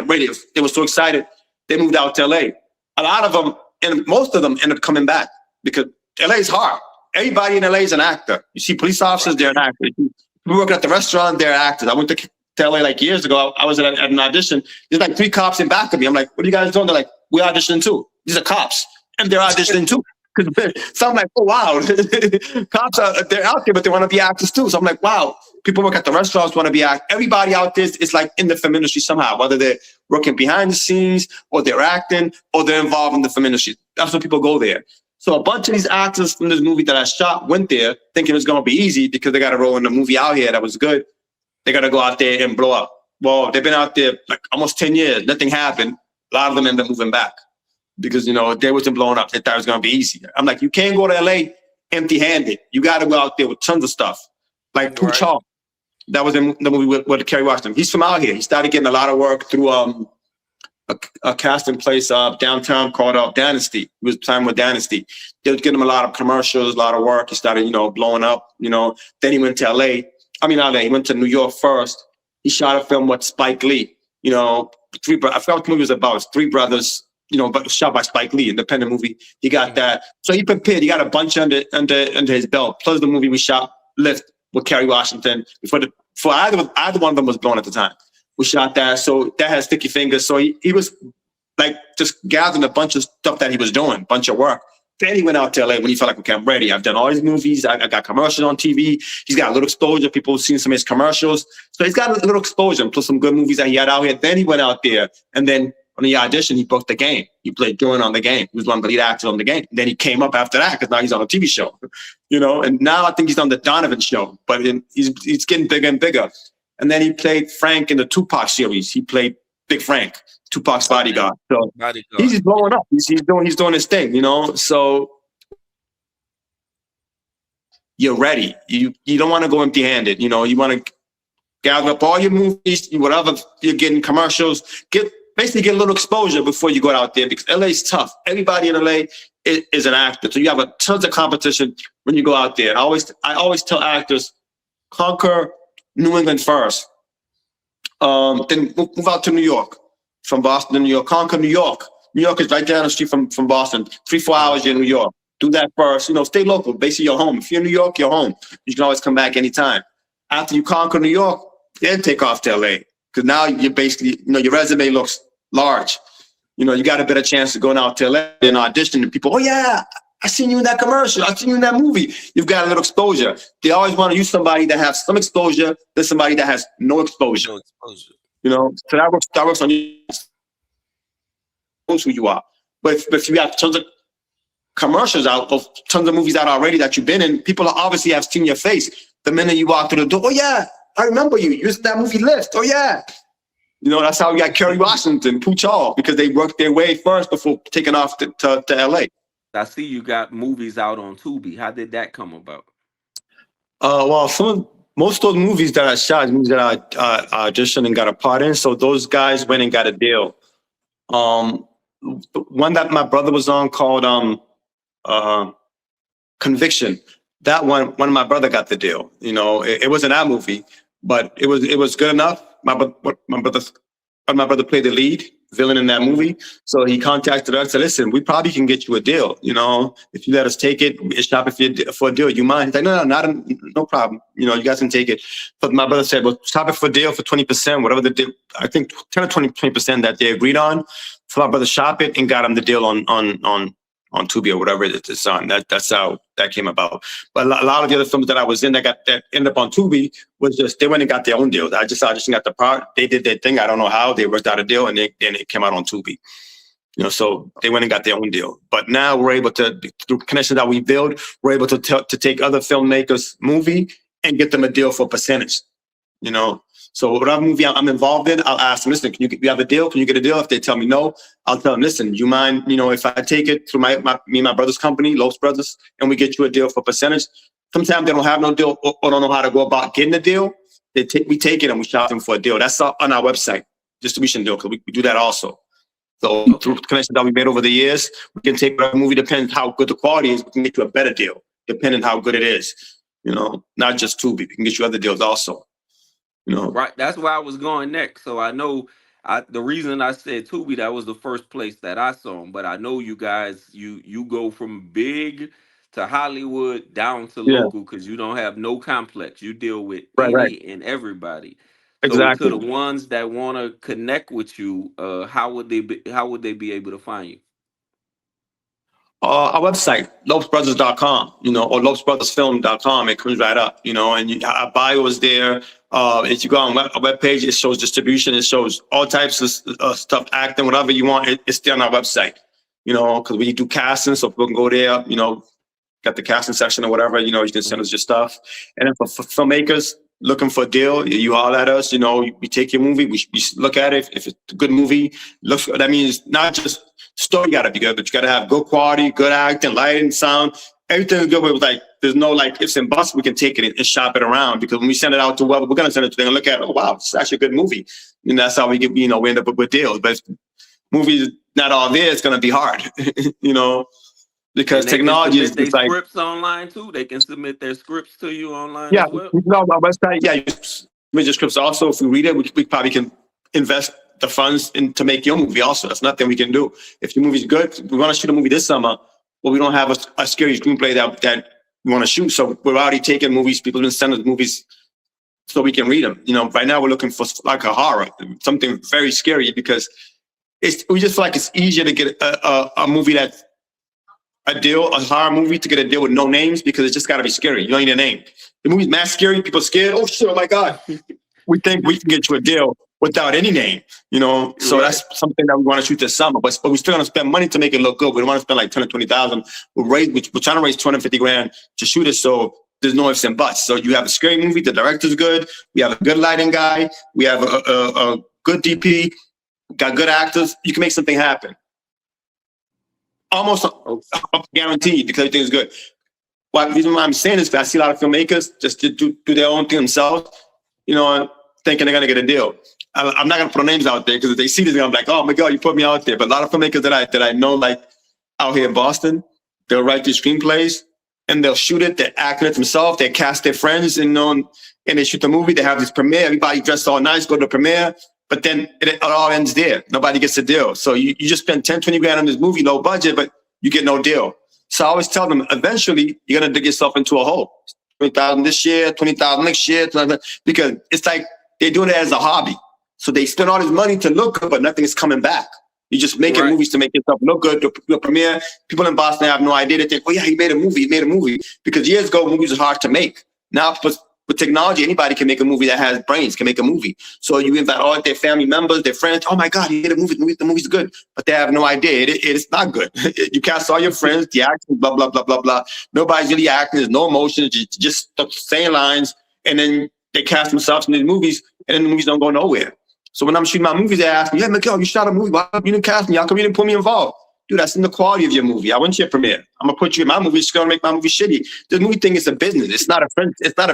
They were so excited. They moved out to LA. A lot of them, and most of them, ended up coming back because LA is hard. Everybody in LA is an actor. You see police officers, they're an actor. We work at the restaurant, they're actors. I went to LA like years ago. I was at an audition. There's like 3 cops in back of me. I'm like, "What are you guys doing?" They're like, "We're auditioning too." These are cops, and they're auditioning too. So I'm like, "Oh wow, cops they're out there, but they want to be actors too." So I'm like, "Wow." People work at the restaurants, want to be actors. Everybody out there is like in the film industry somehow, whether they're working behind the scenes or they're acting or they're involved in the film industry. That's when people go there. So a bunch of these actors from this movie that I shot went there thinking it was going to be easy because they got to roll in a movie out here that was good. They got to go out there and blow up. Well, they've been out there like almost 10 years. Nothing happened. A lot of them ended up moving back because, you know, they wasn't blowing up. They thought it was going to be easy. I'm like, you can't go to LA empty-handed. You got to go out there with tons of stuff. Like Pooh Charles. That was in the movie with Kerry Washington. He's from out here. He started getting a lot of work through a casting place downtown called Dynasty. He was playing with Dynasty. They was getting him a lot of commercials, a lot of work. He started, you know, blowing up, you know. Then he went to LA. He went to New York first. He shot a film with Spike Lee. You know, I forgot what the movie was about. It's 3 brothers, you know, but shot by Spike Lee, independent movie. He got that. So he prepared. He got a bunch under his belt. Plus the movie we shot, Lift, with Kerry Washington. Before either one of them was blown at the time. We shot that. So that had sticky fingers. So he was like just gathering a bunch of stuff that he was doing, bunch of work. Then he went out to LA when he felt like, okay, I'm ready. I've done all these movies. I got commercials on TV. He's got a little exposure. People have seen some of his commercials. So he's got a little exposure, plus some good movies that he had out here. Then he went out there. And then on the audition, he booked The Game. He played Dylan on The Game. He was one of the lead actors on The Game. Then he came up after that because now he's on a TV show, you know. And now I think he's on the Donovan show, but he's getting bigger and bigger. And then he played Frank in the Tupac series. He played Big Frank, Tupac's bodyguard. So he's blowing up. He's doing his thing, you know. So you're ready. You don't want to go empty-handed. You know, you want to gather up all your movies, whatever you're getting, commercials, basically get a little exposure before you go out there because LA is tough. Everybody in LA is an actor. So you have tons of competition when you go out there. I always tell actors, conquer New England first. Then move out to New York. From Boston to New York. Conquer New York. New York is right down the street from Boston. 3-4 hours you're in New York. Do that first. You know, stay local. Basically, you're home. If you're in New York, you're home. You can always come back anytime. After you conquer New York, then take off to LA. Because now you're basically, you know, your resume looks large. You know, you got a better chance of going out to LA and auditioning to people. Oh, yeah, I seen you in that commercial. I seen you in that movie. You've got a little exposure. They always want to use somebody that has some exposure than somebody that has no exposure. You know, so that works on you. Knows who you are. But if you have tons of commercials out, of tons of movies out already that you've been in, people obviously have seen your face. The minute you walk through the door, oh, yeah, I remember you. You was in that movie Lift. Oh, yeah. You know, that's how we got Kerry Washington, Pooh Charles, because they worked their way first before taking off to LA. I see you got movies out on Tubi. How did that come about? Well, most of those movies that I shot, movies that I auditioned and got a part in, so those guys went and got a deal. One that my brother was on called Conviction. That one of my brother got the deal. You know, it wasn't that movie, but it was good enough. My brother played the lead. villain in that movie. So he contacted us and said, listen, we probably can get you a deal. You know, if you let us take it, shop it for a deal. You mind? He's like, no problem. You know, you guys can take it. But my brother said, well, shop it for a deal for 20%, whatever the deal, I think 10 or 20% that they agreed on. So my brother shop it and got him the deal on Tubi or whatever it's on. That's how that came about. But a lot of the other films that I was in that ended up on Tubi was just, they went and got their own deals. I just got the part. They did their thing. I don't know how they worked out a deal, and it came out on Tubi. You know, so they went and got their own deal. But now we're able to, through connections that we build, we're able to take other filmmakers' movie and get them a deal for a percentage. You know, so whatever movie I'm involved in, I'll ask them, listen, you have a deal? Can you get a deal? If they tell me no, I'll tell them, listen, you mind, you know, if I take it through me and my brother's company, Lopes Brothers, and we get you a deal for a percentage? Sometimes they don't have no deal or don't know how to go about getting a deal. We take it and we shop them for a deal. That's on our website, distribution deal, because we do that also. So through connections that we made over the years, we can take a movie, depends how good the quality is, we can get you a better deal, depending how good it is. You know, not just Tubi, we can get you other deals also. You know, right. That's where I was going next. So I know the reason I said Tubi, that was the first place that I saw him. But I know you guys, you go from big to Hollywood down to yeah, local, because you don't have no complex. You deal with right, any and everybody. So to exactly. the ones that want to connect with you, how would they be able to find you? Our website, lopesbrothers.com, you know, or lopesbrothersfilm.com. It comes right up, you know, and our bio is there. If you go on our webpage, it shows distribution. It shows all types of stuff, acting, whatever you want. It's there on our website, you know, because we do casting, so people can go there, you know, got the casting section or whatever, you know, you can send us your stuff. And then for filmmakers looking for a deal, you all at us, you know, we take your movie, we look at it. If it's a good movie, that means not just story got to be good, but you got to have good quality, good acting, lighting, sound, everything is good. With like, there's no like ifs and buts. We can take it and shop it around, because when we send it out to we're going to send it to them and look at it. Oh, wow, it's actually a good movie. And that's how we get, you know, we end up with deals. But if movies not all there, it's going to be hard, you know, because technology is like scripts online too. They can submit their scripts to you online yeah, as well. you know, our website. Yeah, you submit your scripts also. If we read it, we probably can invest the funds to make your movie also. That's nothing we can do. If your movie's good, we want to shoot a movie this summer, but we don't have a scary screenplay that we want to shoot. So we're already taking movies. People have been sending us movies so we can read them. You know, right now we're looking for like a horror, something very scary, because we just feel like it's easier to get a movie that's a horror movie, to get a deal with no names, because it's just got to be scary. You don't need a name. The movie's mad scary. People scared. Oh shit! Oh my god! We think we can get you a deal without any name, you know. So that's something that we want to shoot this summer. But we're still going to spend money to make it look good. We don't want to spend like 10 or 20,000. We're trying to raise 250 grand to shoot it, so there's no ifs and buts. So you have a scary movie. The director's good. We have a good lighting guy. We have a good DP. Got good actors. You can make something happen. Almost guaranteed, because everything is good. The reason why I'm saying this is because I see a lot of filmmakers just to do their own thing themselves, you know, thinking they're going to get a deal. I'm not going to put names out there, because if they see this, I'm like, oh my God, you put me out there. But a lot of filmmakers that I know, like out here in Boston, they'll write these screenplays and they'll shoot it. They're acting it themselves. They cast their friends, and they shoot the movie. They have this premiere. Everybody dressed all nice, go to the premiere. But then it all ends there. Nobody gets a deal. So you just spend 10, 20 grand on this movie, low budget, but you get no deal. So I always tell them, eventually, you're going to dig yourself into a hole. 20,000 this year, 20,000 next year, because it's like they're doing it as a hobby. So they spend all this money to look good, but nothing is coming back. You're just making movies to make yourself look good. The premiere, people in Boston have no idea. They think, oh yeah, he made a movie. Because years ago, movies were hard to make. Now, with technology, anybody can make a movie that has brains, can make a movie. So you invite all their family members, their friends. Oh my God, he made a movie. The movie's good. But they have no idea. It's not good. You cast all your friends, the acting, blah, blah, blah, blah, blah. Nobody's really acting. There's no emotion. Just saying lines. And then they cast themselves in these movies, and then the movies don't go nowhere. So when I'm shooting my movies, they ask me, yeah, Miguel, you shot a movie. Why you didn't cast me? How come you didn't put me involved? Dude, that's in the quality of your movie. I went to your premiere. I'm gonna put you in my movie. It's gonna make my movie shitty. The movie thing is a business. It's not a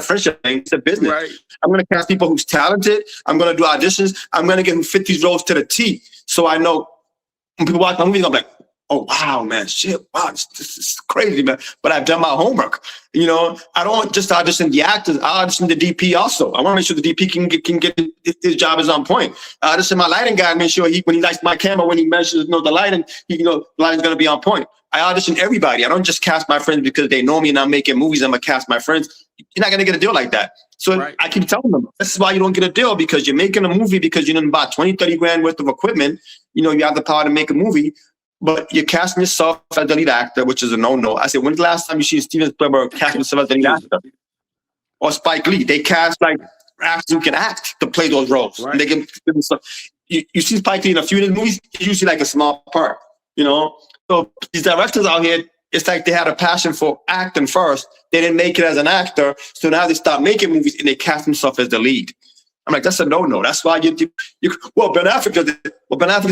friendship thing. It's a business. Right. I'm gonna cast people who's talented. I'm gonna do auditions. I'm gonna get who fit these roles to the T. So I know when people watch my movie, I'm like, oh wow, man, shit, wow, this is crazy, man. But I've done my homework. You know, I don't just audition the actors. I audition the DP also. I want to make sure the DP can get his job is on point. I audition my lighting guy, make sure when he lights my camera, when he measures, the lighting, the lighting's gonna be on point. I audition everybody. I don't just cast my friends because they know me and I'm making movies. I'm gonna cast my friends. You're not gonna get a deal like that. So right. I keep telling them, this is why you don't get a deal, because you're making a movie because you didn't buy 20, 30 grand worth of equipment. You have the power to make a movie, but you're casting yourself as the lead actor, which is a no-no. I said, when's the last time you see Steven Spielberg cast himself as the lead actor? Or Spike Lee? They cast like actors who can act to play those roles. Right. And they give them stuff. You see Spike Lee in a few of his movies, it's usually like a small part, So these directors out here, it's like they had a passion for acting first. They didn't make it as an actor. So now they start making movies and they cast themselves as the lead. I'm like, that's a no-no. That's why Ben Affleck's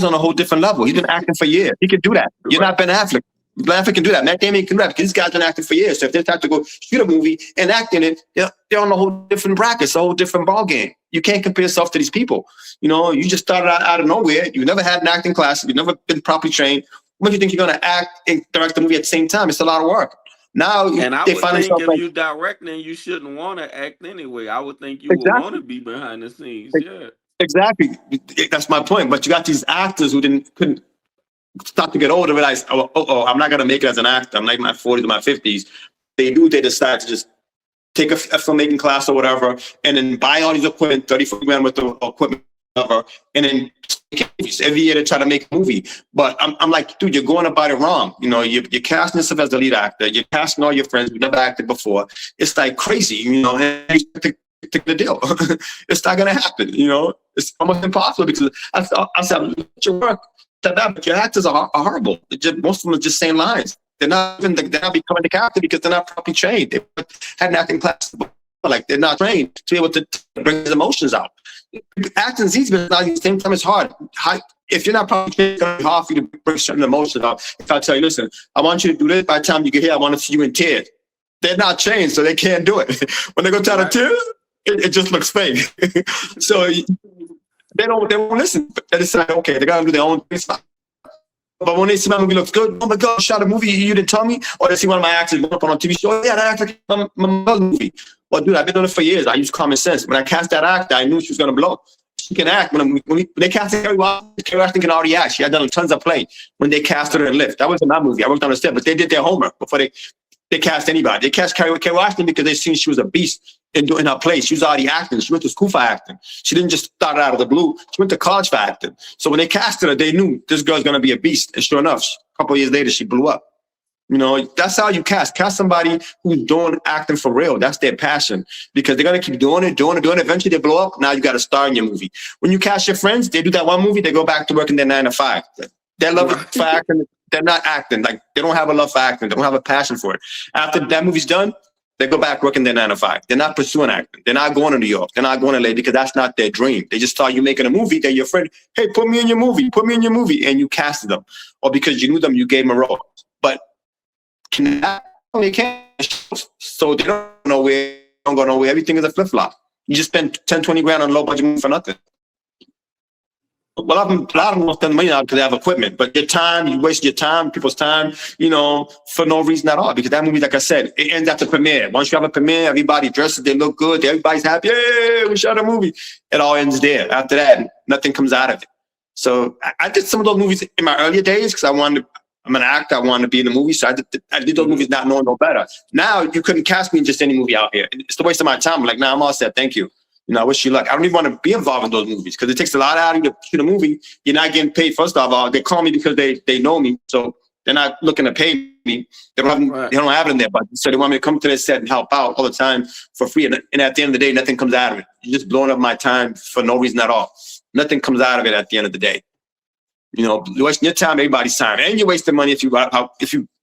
on a whole different level. He's been acting for years. He can do that. You're not Ben Affleck. Ben Affleck can do that. Matt Damon can do that because these guys been acting for years. So if they have to go shoot a movie and act in it, they're on a whole different bracket. It's a whole different ballgame. You can't compare yourself to these people. You just started out of nowhere. You never had an acting class. You've never been properly trained. When do you think you're going to act and direct the movie at the same time? It's a lot of work. Now, and I would think if you directing, you shouldn't want to act anyway. I would think you would want to be behind the scenes. Yeah, exactly. That's my point. But you got these actors who couldn't start to get older, realize, I'm not going to make it as an actor. I'm like in my 40s or my 50s. They decide to just take a filmmaking class or whatever, and then buy all these equipment, 30-40 grand worth of equipment, whatever, and then every year to try to make a movie. But I'm like, dude, you're going about it wrong. You're casting yourself as the lead actor. You're casting all your friends who never acted before. It's like crazy, and you take the deal. It's not going to happen, It's almost impossible because I said, your work, but your actors are horrible. Most of them are just saying lines. They're not becoming the character because they're not properly trained. They had an acting class, like they're not trained to be able to bring his emotions out. Acting's easy, but at the same time, it's hard. If you're not properly trained, it's going to be hard for you to bring certain emotions out. If I tell you, listen, I want you to do this, by the time you get here, I want to see you in tears. They're not trained, so they can't do it. When they go down to tears, it just looks fake. So they won't listen. They decide, okay, they're going to do their own thing. But when they see my movie looks good, oh my God, I shot a movie you didn't tell me? Or they see one of my actors going up on a TV show, yeah, that actor came my movie. Well, dude, I've been doing it for years. I use common sense. When I cast that actor, I knew she was going to blow. She can act. When they cast Carrie Washington can already act. She had done tons of play when they cast her in Lift. That wasn't my movie. I worked on the set, but they did their homework before they cast anybody. They cast Carrie Washington because they seen she was a beast in her play. She was already acting. She went to school for acting. She didn't just start out of the blue. She went to college for acting. So when they casted her, they knew this girl's going to be a beast. And sure enough, a couple of years later, she blew up. That's how you cast. Cast somebody who's doing acting for real. That's their passion, because they're going to keep doing it. Eventually they blow up. Now you got to star in your movie. When you cast your friends, they do that one movie, they go back to working their 9 to 5. Their love for acting, they're not acting. Like, they don't have a love for acting. They don't have a passion for it. After that movie's done, they go back working their 9 to 5. They're not pursuing acting. They're not going to New York. They're not going to LA because that's not their dream. They just saw you making a movie. They're your friend. Hey, put me in your movie. And you casted them. Or because you knew them, you gave them a role. But they can't. So they don't know where, don't go nowhere. Everything is a flip-flop. You just spend 10, 20 grand on a low budget movie for nothing. A lot of them don't spend money out because they have equipment. But your time, you waste your time, people's time, for no reason at all. Because that movie, like I said, it ends at the premiere. Once you have a premiere, everybody dresses, they look good, everybody's happy. Yeah, we shot a movie. It all ends there. After that, nothing comes out of it. So I did some of those movies in my earlier days because I'm an actor. I wanted to be in the movie. So I did those movies not knowing no better. Now you couldn't cast me in just any movie out here. It's the waste of my time. I'm like, nah, I'm all set. Thank you. I wish you luck. I don't even want to be involved in those movies because it takes a lot out of you to shoot a movie. You're not getting paid. First of all, they call me because they know me. So they're not looking to pay me. They don't have it in their budget. So they want me to come to their set and help out all the time for free. And at the end of the day, nothing comes out of it. You're just blowing up my time for no reason at all. Nothing comes out of it at the end of the day. You're wasting your time, everybody's time. And you're wasting money if you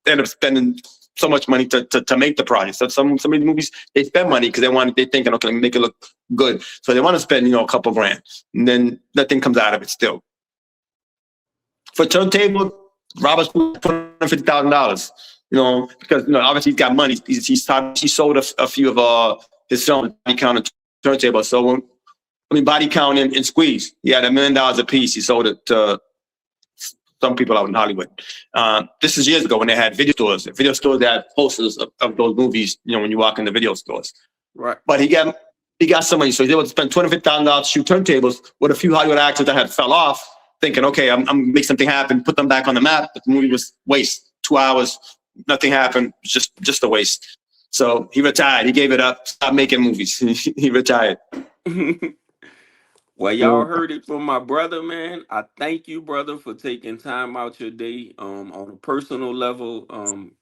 end up spending so much money to make the project. So some of these movies, they spend money because they're thinking, okay, make it look good. So they want to spend, a couple grand. And then nothing comes out of it still. For Turntable, Robert's put $150,000, because obviously he's got money. He sold a few of his films, Body Count and Turntable. So Body Count and Squeeze. He had $1 million a piece. He sold it to some people out in Hollywood. This is years ago when they had video stores. Video stores that had posters of those movies, when you walk in the video stores. Right. But he got some money, so he was able to spend $250,000 to shoot turntables with a few Hollywood actors that had fell off, thinking, okay, I'm gonna make something happen, put them back on the map. But the movie was waste. 2 hours, nothing happened, just a waste. So he retired. He gave it up. Stopped making movies. He retired. Well, y'all heard it from my brother, man. I thank you, brother, for taking time out your day. On a personal level,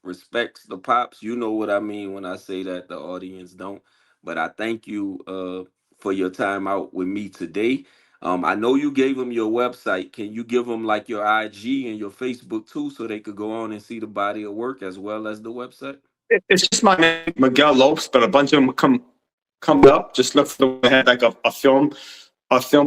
respects the pops. You know what I mean when I say that. The audience don't. But I thank you for your time out with me today. I know you gave them your website. Can you give them like your IG and your Facebook too, so they could go on and see the body of work as well as the website? It's just my name, Miguel Lopes, but a bunch of them come up. Just look for the head like a film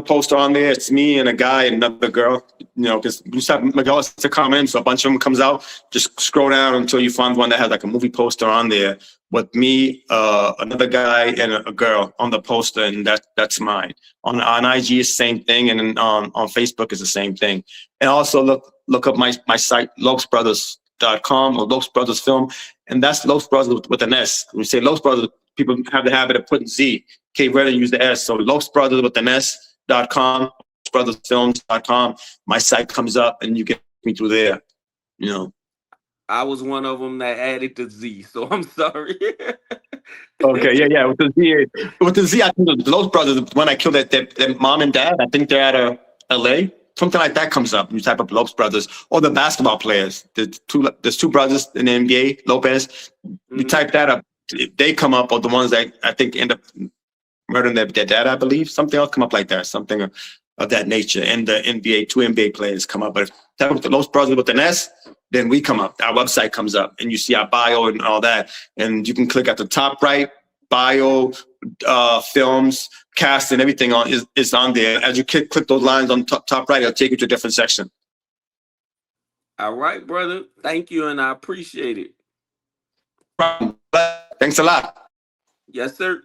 poster on there. It's me and a guy and another girl. Because you have Miguel to comment, so a bunch of them comes out. Just scroll down until you find one that has like a movie poster on there with me, another guy, and a girl on the poster, and that's mine. On IG is the same thing, and then on Facebook is the same thing. And also look up my site, LopesBrothers.com or Lopes Brothers Film, and that's Lopes Brothers with an S. When you say Lopes Brothers, people have the habit of putting Z. Cape Verde use the S. So Lopes Brothers with an S.com, LopesBrothersFilms.com. My site comes up and you get me through there. I was one of them that added the Z, so I'm sorry. Okay, yeah. With the Z, I think the Lopes Brothers, when I killed their mom and dad, I think they're out of LA. Something like that comes up. You type up Lopes Brothers or the basketball players. There's two brothers in the NBA, Lopez. You type that up, they come up, or the ones that I think end up murdering their dad, I believe. Something else come up like that, something of that nature. And the NBA, two NBA players come up. But if you type up the Lopes Brothers with an S, then we come up. Our website comes up, and you see our bio and all that. And you can click at the top right, bio, films, cast, and everything is on there. As you click those lines on top right, it'll take you to a different section. All right, brother. Thank you, and I appreciate it. Thanks a lot. Yes, sir.